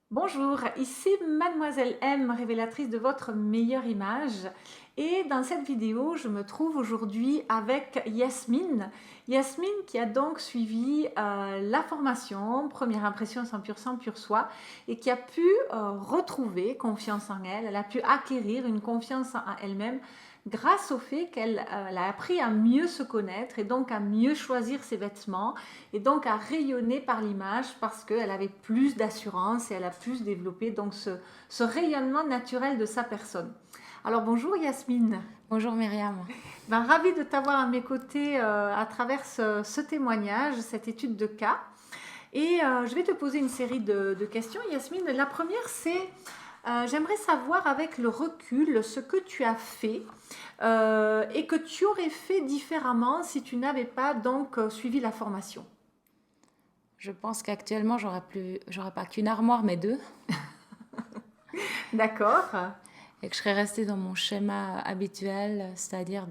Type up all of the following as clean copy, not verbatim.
Bonjour, ici Mademoiselle M, révélatrice de votre meilleure image. Et dans cette vidéo, je me trouve aujourd'hui avec Yasmine. Yasmine qui a donc suivi la formation Première impression 100% pur soi et qui a pu retrouver confiance en elle. Elle a pu acquérir une confiance en elle-même grâce au fait qu'elle a appris à mieux se connaître et donc à mieux choisir ses vêtements et donc à rayonner par l'image parce qu'elle avait plus d'assurance et elle a plus développé donc ce rayonnement naturel de sa personne. Alors bonjour Yasmine. Bonjour Myriam. Ravie de t'avoir à mes côtés à travers ce témoignage, cette étude de cas. Et je vais te poser une série de questions, Yasmine. La première, c'est j'aimerais savoir avec le recul ce que tu as fait et que tu aurais fait différemment si tu n'avais pas donc suivi la formation. Je pense qu'actuellement, j'aurais pas qu'une armoire, mais deux, D'accord. et que je serais restée dans mon schéma habituel, c'est-à-dire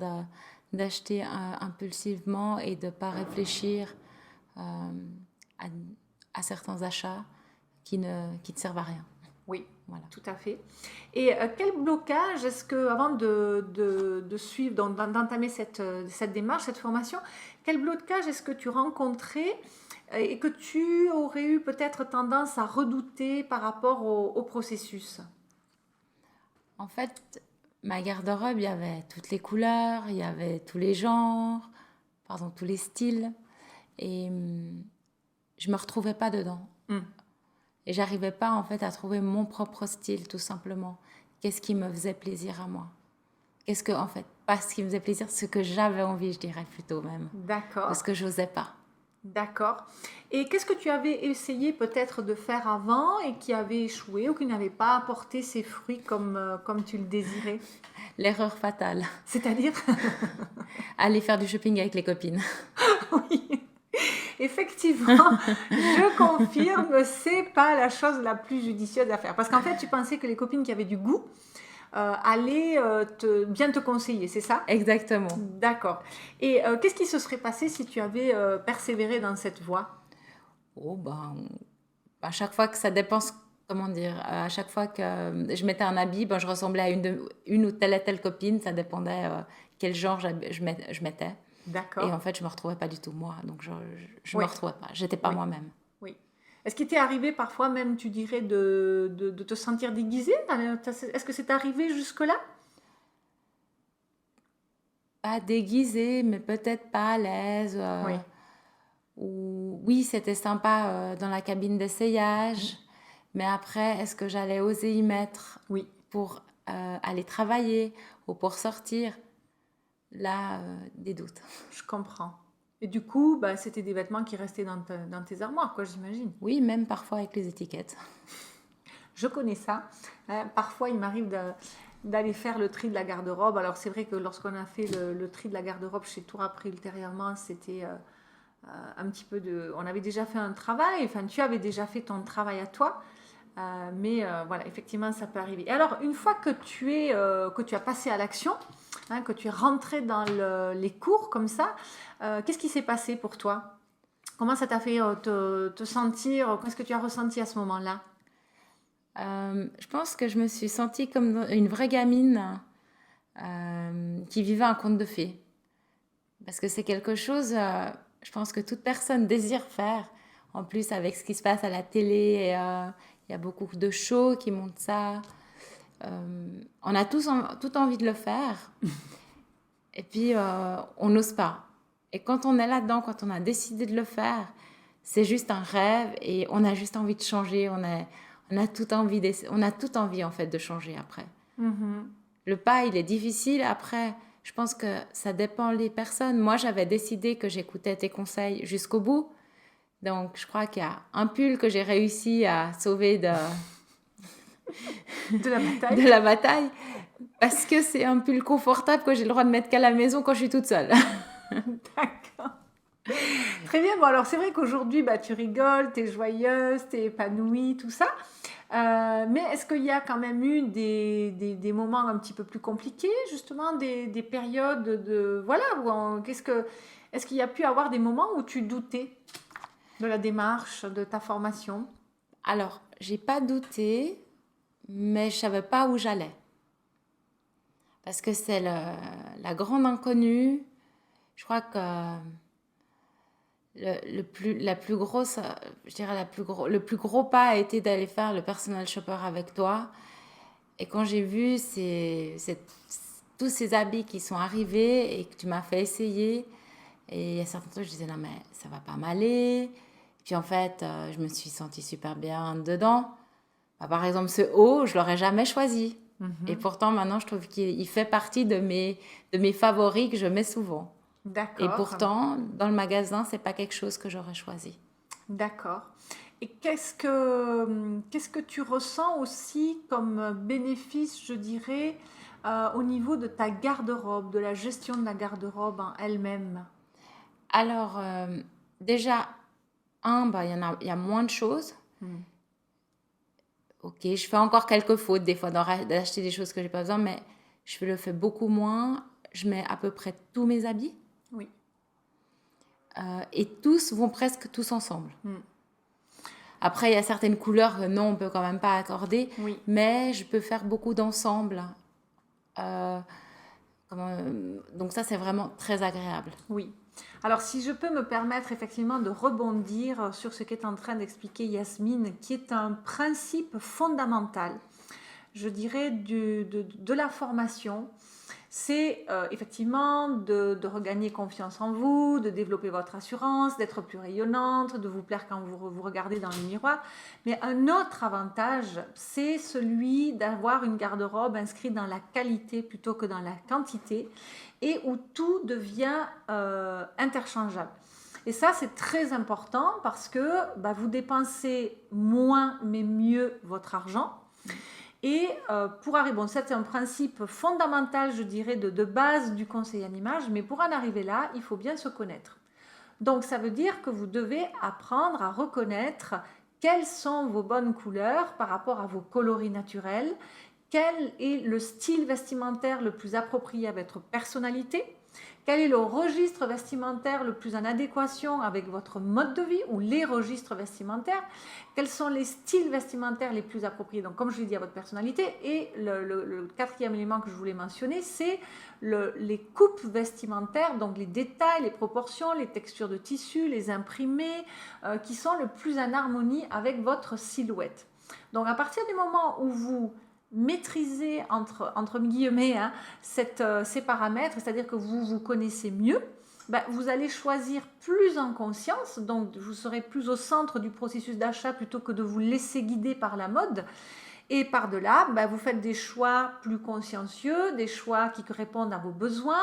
d'acheter impulsivement et de pas réfléchir euh, à, à certains achats qui ne servent à rien. Oui, Voilà. tout à fait. Et quel blocage est-ce que, avant de suivre, d'entamer cette démarche, cette formation, quel blocage est-ce que tu rencontrais et que tu aurais eu peut-être tendance à redouter par rapport au processus? En fait, ma garde-robe, il y avait toutes les couleurs, il y avait tous les genres, pardon, tous les styles, et je me retrouvais pas dedans. Hmm. Et j'arrivais pas en fait à trouver mon propre style tout simplement. Qu'est-ce qui me faisait plaisir à moi? Qu'est-ce que en fait, pas ce qui me faisait plaisir, ce que j'avais envie, je dirais plutôt même, de D'accord, ce que j'osais pas. d'accord. Et qu'est-ce que tu avais essayé peut-être de faire avant et qui avait échoué ou qui n'avait pas apporté ses fruits comme tu le désirais? L'erreur fatale, C'est-à-dire? aller faire du shopping avec les copines. Oui. Effectivement, je confirme, c'est pas la chose la plus judicieuse à faire. Parce qu'en fait, tu pensais que les copines qui avaient du goût allaient bien te conseiller, c'est ça? Exactement. D'accord. Et qu'est-ce qui se serait passé si tu avais persévéré dans cette voie? Oh ben, à chaque fois que ça dépense, comment dire, à chaque fois que je mettais un habit, ben, je ressemblais à une ou telle copine, ça dépendait quel genre je mettais. Et D'accord. en fait, je me retrouvais pas du tout moi, donc je me Oui, retrouvais pas, j'étais pas oui, moi-même. oui. Est-ce qu'il t'est arrivé parfois même, tu dirais, de te sentir déguisée? Est-ce que c'est arrivé jusque-là? Pas déguisée, mais peut-être pas à l'aise. Oui. Ou oui, c'était sympa dans la cabine d'essayage, mais après, est-ce que j'allais oser y mettre Oui. pour aller travailler ou pour sortir? Là, des doutes. Je comprends. Et du coup, bah, c'était des vêtements qui restaient dans tes armoires, quoi, j'imagine. Oui, même parfois avec les étiquettes. Je connais ça. Parfois, il m'arrive d'aller faire le tri de la garde-robe. Alors, c'est vrai que lorsqu'on a fait le tri de la garde-robe chez Tour après ultérieurement, c'était un petit peu de. On avait déjà fait un travail, enfin, tu avais déjà fait ton travail à toi. Mais voilà, effectivement, ça peut arriver. Et alors, une fois que tu as passé à l'action, hein, que tu es rentré dans les cours comme ça, qu'est-ce qui s'est passé pour toi? Comment ça t'a fait te sentir? Qu'est-ce que tu as ressenti à ce moment-là? Je pense que je me suis sentie comme une vraie gamine qui vivait un conte de fées. Parce que c'est quelque chose, je pense que toute personne désire faire. En plus, avec ce qui se passe à la télé, il y a beaucoup de shows qui montrent ça. On a tout envie de le faire. Et puis, on n'ose pas. Et quand on est là-dedans, quand on a décidé de le faire, c'est juste un rêve et on a juste envie de changer. On a tout envie, on a tout envie en fait de changer après. Mhm. Le pas, il est difficile. Après, je pense que ça dépend des personnes. Moi, j'avais décidé que j'écoutais tes conseils jusqu'au bout. Donc, je crois qu'il y a un pull que j'ai réussi à sauver De la bataille? de la bataille parce que c'est un pull confortable que j'ai le droit de mettre qu'à la maison quand je suis toute seule. D'accord. Très bien. Bon, alors c'est vrai qu'aujourd'hui, bah, tu rigoles, tu es joyeuse, tu es épanouie, tout ça. Mais est-ce qu'il y a quand même eu des moments un petit peu plus compliqués, justement, des périodes de... Voilà, est-ce qu'il y a pu avoir des moments où tu doutais de la démarche, de ta formation? Alors, j'ai pas douté, mais je savais pas où j'allais. Parce que c'est la grande inconnue. Je crois que la plus grosse, je dirais le plus gros pas a été d'aller faire le personal shopper avec toi. Et quand j'ai vu tous ces habits qui sont arrivés et que tu m'as fait essayer, et il y a certains trucs, je disais non mais ça va pas m'aller. Puis en fait, je me suis sentie super bien dedans. Bah, par exemple, ce haut, je l'aurais jamais choisi. Et pourtant, maintenant, je trouve qu'il fait partie de mes favoris que je mets souvent. Et D'accord, pourtant, dans le magasin, c'est pas quelque chose que j'aurais choisi. d'accord. Et qu'est-ce que tu ressens aussi comme bénéfice, je dirais, au niveau de ta garde-robe, de la gestion de la garde-robe en elle-même? Alors, déjà, bah, il y a moins de choses. Hmm. Ok, je fais encore quelques fautes, des fois, d'acheter des choses que j'ai pas besoin, mais je le fais beaucoup moins. Je mets à peu près tous mes habits. Oui. Et tous vont presque tous ensemble. Hmm. Après, il y a certaines couleurs que non, on peut quand même pas accorder, Oui. mais je peux faire beaucoup d'ensemble. Euh, donc ça, c'est vraiment très agréable. Oui. Alors, si je peux me permettre effectivement de rebondir sur ce qu'est en train d'expliquer Yasmine, qui est un principe fondamental, je dirais, de la formation, c'est effectivement de regagner confiance en vous, de développer votre assurance, d'être plus rayonnante, de vous plaire quand vous regardez dans le miroir. Mais un autre avantage, c'est celui d'avoir une garde-robe inscrite dans la qualité plutôt que dans la quantité et où tout devient interchangeable. Et ça, c'est très important parce que vous dépensez moins mais mieux votre argent. Et pour arriver, bon, ça c'est un principe fondamental, je dirais, de base du conseil en image, mais pour en arriver là, il faut bien se connaître. Donc ça veut dire que vous devez apprendre à reconnaître quelles sont vos bonnes couleurs par rapport à vos coloris naturels, quel est le style vestimentaire le plus approprié à votre personnalité, quel est le registre vestimentaire le plus en adéquation avec votre mode de vie ou les registres vestimentaires, quels sont les styles vestimentaires les plus appropriés, donc comme je l'ai dit, à votre personnalité. Et le quatrième élément que je voulais mentionner, c'est les coupes vestimentaires, donc les détails, les proportions, les textures de tissu, les imprimés, qui sont le plus en harmonie avec votre silhouette. Donc à partir du moment où vous maîtriser entre guillemets ces paramètres, c'est-à-dire que vous vous connaissez mieux, vous allez choisir plus en conscience, donc vous serez plus au centre du processus d'achat plutôt que de vous laisser guider par la mode. Et par-delà, vous faites des choix plus consciencieux, des choix qui répondent à vos besoins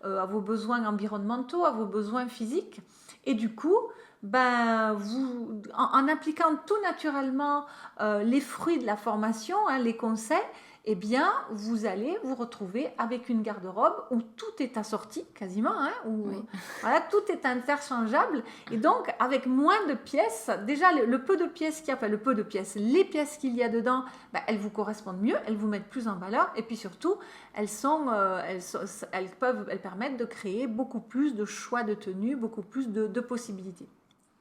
environnementaux, à vos besoins physiques. Et du coup, en appliquant tout naturellement les fruits de la formation, les conseils, eh bien, vous allez vous retrouver avec une garde-robe où tout est assorti, quasiment, où Oui. voilà, tout est interchangeable. Et donc, avec moins de pièces, déjà, le peu de pièces qu'il y a, les pièces qu'il y a dedans, elles vous correspondent mieux, elles vous mettent plus en valeur. Et puis surtout, elles permettent de créer beaucoup plus de choix de tenues, beaucoup plus de possibilités.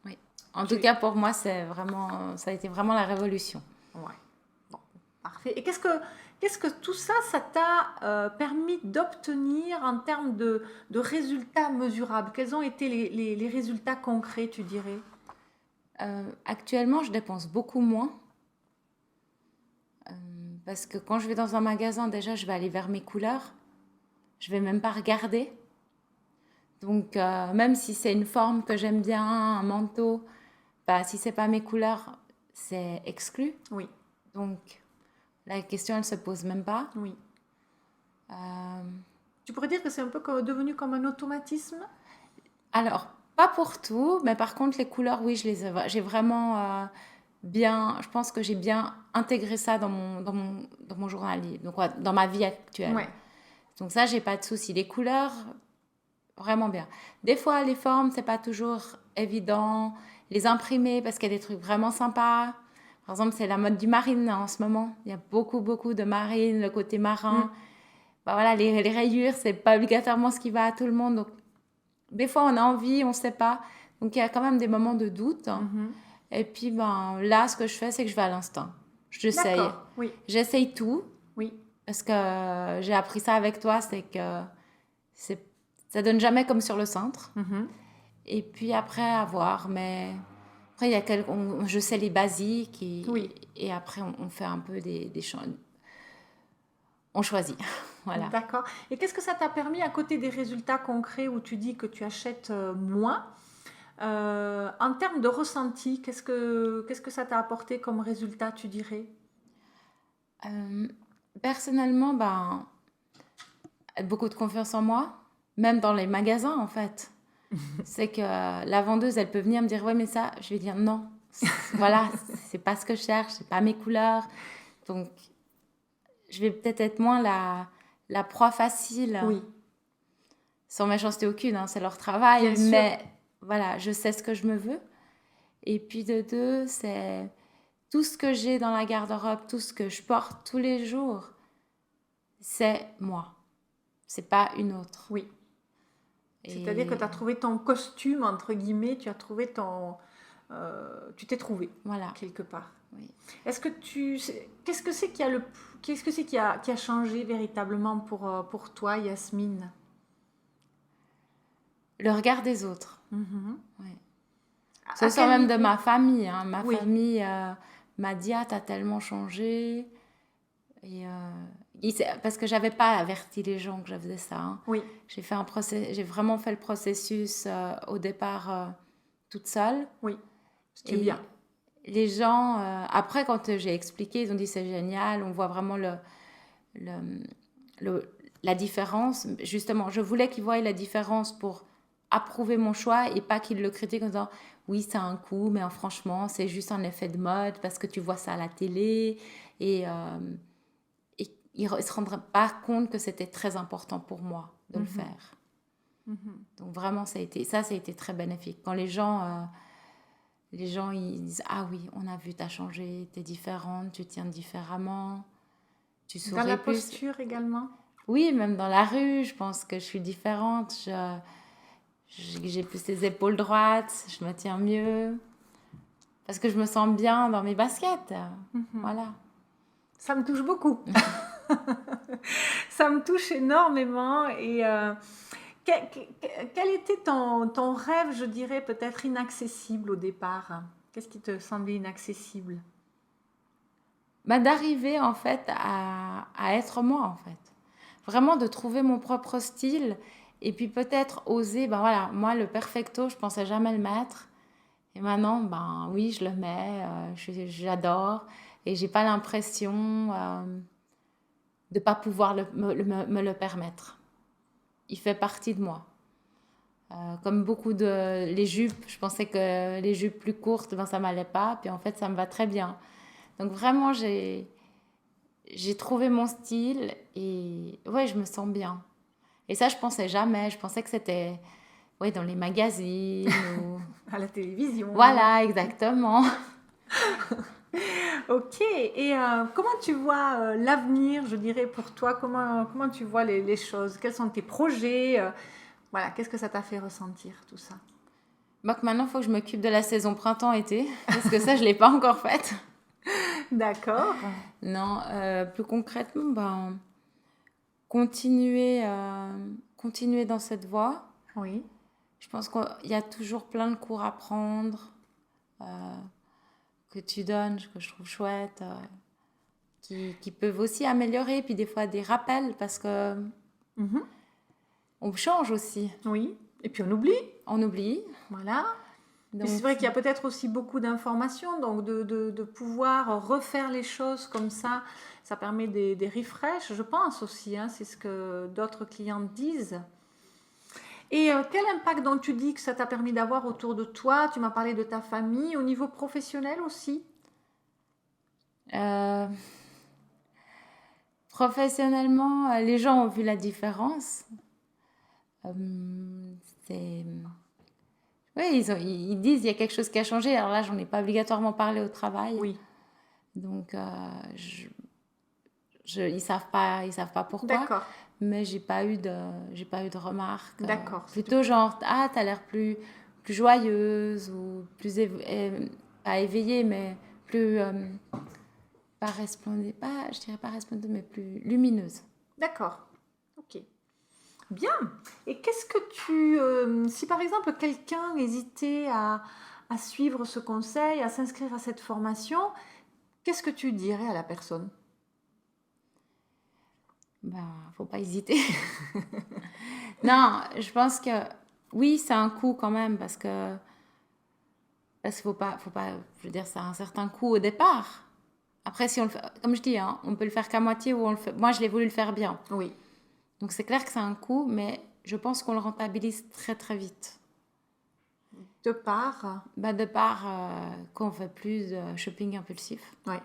Oui. En tout cas, pour moi, ça a été vraiment la révolution. Ouais. Bon, parfait. Et qu'est-ce que tout ça t'a permis d'obtenir en termes de résultats mesurables? Quels ont été les résultats concrets, tu dirais? Actuellement, je dépense beaucoup moins. Parce que quand je vais dans un magasin, déjà, je vais aller vers mes couleurs. Je vais même pas regarder. Donc, même si c'est une forme que j'aime bien, un manteau, si c'est pas mes couleurs, c'est exclu. Oui, Donc, la question, elle se pose même pas. oui. Euh, Tu pourrais dire que c'est un peu devenu comme un automatisme? alors, pas pour tout, mais par contre, les couleurs, oui, j'ai vraiment je pense que j'ai bien intégré ça dans mon journalier, donc ouais, dans ma vie actuelle. Ouais. Donc ça, j'ai pas de souci. Les couleurs, vraiment bien. Des fois, les formes, c'est pas toujours évident. Les imprimer, parce qu'il y a des trucs vraiment sympas. Par exemple, c'est la mode du marine en ce moment. Il y a beaucoup, beaucoup de marine, le côté marin. Voilà, les rayures, c'est pas obligatoirement ce qui va à tout le monde. Donc, des fois, on a envie, on sait pas. Donc, il y a quand même des moments de doute. Et puis, ben, là, ce que je fais, c'est que je vais à l'instinct. J'essaye. D'accord, oui, J'essaye tout. oui. Parce que j'ai appris ça avec toi, c'est que c'est, ça donne jamais comme sur le centre. Mhm. Et puis après, à voir. Mais après, il y a je sais les basiques Oui, et après, on fait un peu des champs. On choisit. Voilà. d'accord. Et qu'est-ce que ça t'a permis à côté des résultats concrets où tu dis que tu achètes moins? En termes de ressenti, qu'est-ce que ça t'a apporté comme résultat, tu dirais? Euh, Personnellement, ben, beaucoup de confiance en moi, même dans les magasins, en fait. C'est que la vendeuse, elle peut venir me dire, ouais, mais ça, je vais dire non. Voilà, c'est pas ce que je cherche, c'est pas mes couleurs. Donc, je vais peut-être être moins la proie facile, Oui, sans méchanceté aucune, hein, c'est leur bien travail, sûr. mais voilà, je sais ce que je me veux. Et puis de deux, c'est tout ce que j'ai dans la garde-robe, tout ce que je porte tous les jours, c'est moi. C'est pas une autre. Oui. C'est-à-dire que Et tu as trouvé ton costume, entre guillemets, tu t'es trouvé voilà, quelque part. oui. Est-ce que qu'est-ce que c'est qu'est-ce que c'est qui a changé véritablement pour toi, Yasmine? Le regard des autres. Mhm. Ouais. À Ce soit quel même de niveau? ma famille. Hein. Ma Oui, famille m'a dit, ah, t'as tellement changé. Et, parce que j'avais pas averti les gens que je faisais ça. Hein. oui, J'ai vraiment fait le processus au départ toute seule. oui. Ce qui est bien. Et les gens, après, quand j'ai expliqué, ils ont dit c'est génial, on voit vraiment le- la différence. Justement, je voulais qu'ils voient la différence pour approuver mon choix et pas qu'ils le critiquent en disant oui, c'est un coup, mais franchement, c'est juste un effet de mode parce que tu vois ça à la télé. Et ils ne se rendraient pas compte que c'était très important pour moi de le Mhm. faire. Mhm. Donc vraiment, ça a été très bénéfique. Quand les gens ils disent ah oui, on a vu, t'as changé, t'es différente, tu tiens différemment, tu Dans la souris plus. posture également? Oui, même dans la rue, je pense que je suis différente. J'ai plus les épaules droites, je me tiens mieux. Parce que je me sens bien dans mes baskets. Mhm. Voilà. Ça me touche beaucoup. Ça me touche énormément. Et quel était ton rêve, je dirais, peut-être inaccessible au départ? Qu'est-ce qui te semblait inaccessible? Bah, d'arriver en fait à être moi en fait. Vraiment de trouver mon propre style et puis peut-être oser, ben voilà, moi le perfecto, je pensais jamais le mettre. Et maintenant, ben oui, je le mets, j'adore et j'ai pas l'impression de pas pouvoir me le permettre. Il fait partie de moi. Comme beaucoup de les jupes, je pensais que les jupes plus courtes, ben ça m'allait pas, puis en fait ça me va très bien. Donc vraiment j'ai trouvé mon style et ouais, je me sens bien. Et ça je pensais jamais, je pensais que c'était ouais dans les magazines ou À la télévision. voilà, exactement. Ok. Et comment tu vois l'avenir, je dirais, pour toi? Comment tu vois les choses? Quels sont tes projets? Voilà, qu'est-ce que ça t'a fait ressentir tout ça? Donc maintenant, il faut que je m'occupe de la saison printemps-été parce que ça je l'ai pas encore faite. D'accord. Non, plus concrètement, ben continuer continuer dans cette voie. Oui. Je pense qu'il y a toujours plein de cours à prendre euh, que tu donnes, que je trouve chouette, qui peuvent aussi améliorer, puis des fois des rappels parce que Mhm. on change aussi, Oui. Et puis on oublie. on oublie. Voilà. Et c'est Donc, vrai qu'il y a peut-être aussi beaucoup d'informations, donc de pouvoir refaire les choses comme ça permet des refresh, je pense aussi, hein, c'est ce que d'autres clientes disent. Et quel impact donc tu dis que ça t'a permis d'avoir autour de toi? Tu m'as parlé de ta famille, au niveau professionnel aussi? euh, professionnellement, les gens ont vu la différence. Euh, c'est... Oui, ils disent il y a quelque chose qui a changé. Alors là, j'en ai pas obligatoirement parlé au travail. Oui, Donc, ils savent pas pourquoi. d'accord, Mais j'ai pas eu de remarques. d'accord. Plutôt genre, ah, t'as l'air plus joyeuse ou plus pas éveillée, mais plus, pas resplendante, pas, je dirais pas resplendante, mais plus lumineuse. D'accord. Ok. Bien. Et qu'est-ce que si par exemple quelqu'un hésitait à suivre ce conseil, à s'inscrire à cette formation, qu'est-ce que tu dirais à la personne? Ben, faut pas hésiter. Non, je pense que oui, c'est un coût quand même parce qu'il faut pas, je veux dire, c'est un certain coût au départ. Après, si on le fait, comme je dis, hein, on peut le faire qu'à moitié ou on le fait. Moi, je l'ai voulu le faire bien. Oui. Donc c'est clair que c'est un coût, mais je pense qu'on le rentabilise très très vite. De part. Bah, de part qu'on fait plus de shopping impulsif. Oui.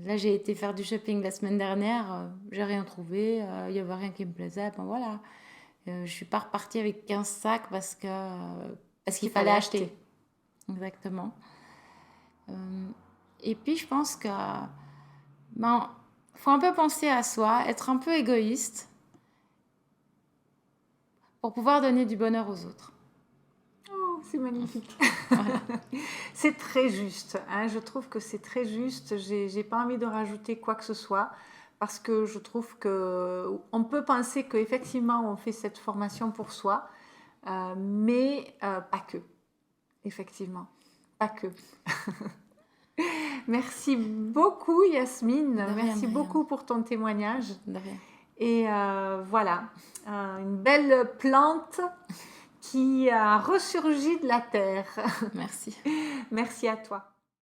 Là, j'ai été faire du shopping la semaine dernière, j'ai rien trouvé, il n'y avait rien qui me plaisait, ben voilà. Je suis pas repartie avec 15 sacs parce qu'il fallait acheter. Exactement. Et puis, je pense que ben, faut un peu penser à soi, être un peu égoïste pour pouvoir donner du bonheur aux autres. Oh, c'est magnifique. Voilà. C'est très juste, hein. Je trouve que c'est très juste. J'ai pas envie de rajouter quoi que ce soit parce que je trouve que on peut penser qu'effectivement on fait cette formation pour soi, mais pas que. Effectivement, pas que. Merci beaucoup Yasmine. De rien, Merci de rien. beaucoup pour ton témoignage. De rien. Et voilà, une belle plante qui a ressurgi de la terre. Merci. Merci à toi.